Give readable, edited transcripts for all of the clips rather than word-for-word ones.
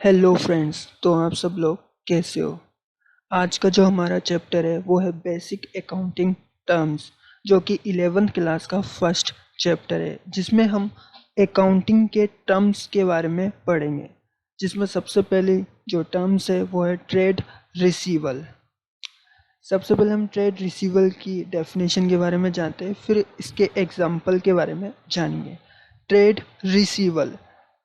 Hello friends, तो आप सब लोग कैसे हो। आज का जो हमारा चैप्टर है वो है बेसिक अकाउंटिंग टर्म्स, जो कि 11th क्लास का फर्स्ट चैप्टर है, जिसमें हम अकाउंटिंग के टर्म्स के बारे में पढ़ेंगे। जिसमें सबसे पहले जो टर्म्स है वो है ट्रेड रिसीवल। सबसे पहले हम ट्रेड रिसीवल की डेफिनेशन के बारे में जानते हैं, फिर इसके एग्जाम्पल के बारे में जानेंगे। Trade रिसीवल,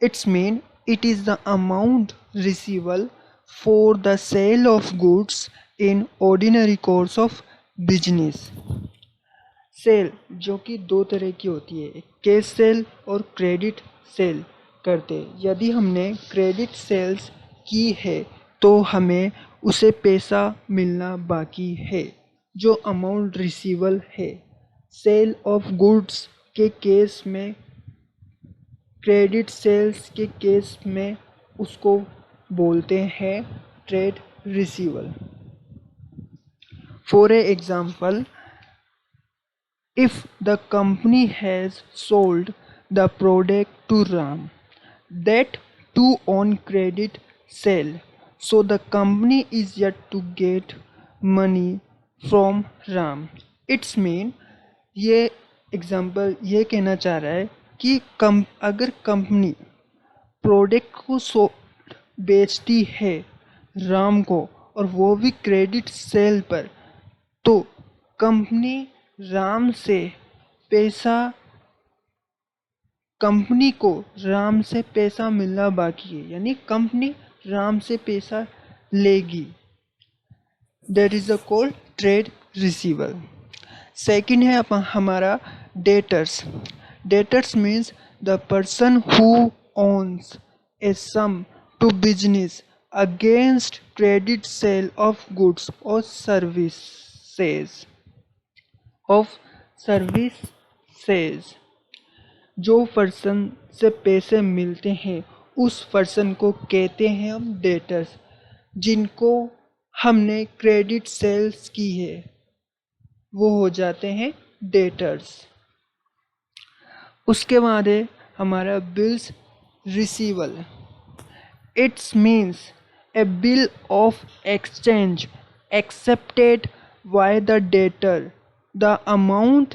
it's mean it is the amount receivable for the sale of goods in ordinary course of business। Sale जो कि दो तरह की होती है, कैश सेल और क्रेडिट सेल करते हैं। यदि हमने क्रेडिट सेल्स की है तो हमें उसे पैसा मिलना बाकी है, जो अमाउंट रिसीवल है। सेल ऑफ गुड्स के केस में, क्रेडिट सेल्स के केस में उसको बोलते हैं trade रिसीवल। For example, if the company has sold the product to Ram, that too on credit sale, so the company is yet to get money from Ram। It's mean ये example ये कहना चाह रहा है कि अगर कंपनी प्रोडक्ट को बेचती है राम को, और वो भी क्रेडिट सेल पर, तो कंपनी राम से पैसा कंपनी को राम से पैसा मिलना बाकी है, यानी कंपनी राम से पैसा लेगी। That is a called trade receivable. Second है हमारा debtors. Debtors means the person who owes a sum to business against credit sale of goods और सर्विसेज। जो पर्सन से पैसे मिलते हैं उस पर्सन को कहते हैं हम डेटर्स, जिनको हमने क्रेडिट सेल्स की है वो हो जाते हैं डेटर्स। उसके बाद है हमारा bills रिसीवल। It's means A bill of exchange accepted by the debtor, the amount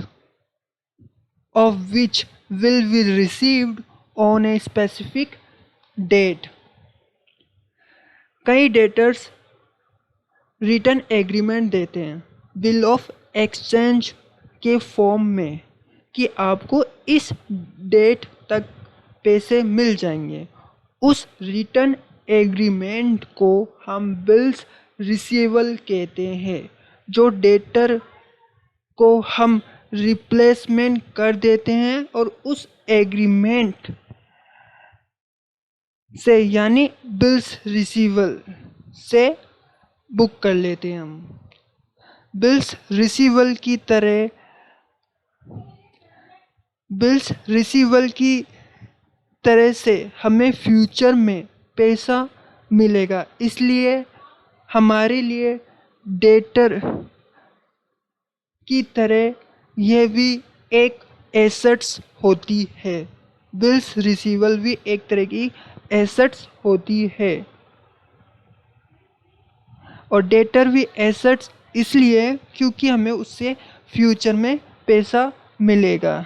of which will be received on a specific date। कई डेटर्स रिटर्न एग्रीमेंट देते हैं बिल ऑफ एक्सचेंज के फॉर्म में कि आपको इस डेट तक पैसे मिल जाएंगे। उस रिटर्न एग्रीमेंट को हम बिल्स रिसीवल कहते हैं, जो डेटर को हम रिप्लेसमेंट कर देते हैं और उस एग्रीमेंट से, यानी बिल्स रिसीवल से बुक कर लेते हैं हम। बिल्स रिसीवल की तरह से हमें फ्यूचर में पैसा मिलेगा, इसलिए हमारे लिए डेटर की तरह यह भी एक एसेट्स होती है। बिल्स रिसीवल भी एक तरह की एसेट्स होती है, और डेटर भी एसेट्स इसलिए क्योंकि हमें उससे फ्यूचर में पैसा मिलेगा।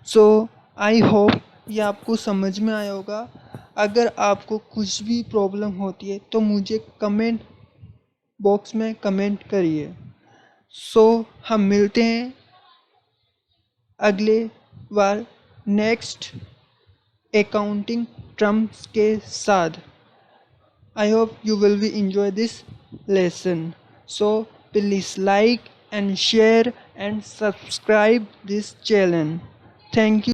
सो आई होप ये आपको समझ में आया होगा। अगर आपको कुछ भी प्रॉब्लम होती है तो मुझे कमेंट बॉक्स में कमेंट करिए। सो हम मिलते हैं अगले बार नेक्स्ट अकाउंटिंग टर्म्स के साथ। I hope you will be enjoy this lesson. So please like and share and subscribe this channel. Thank you.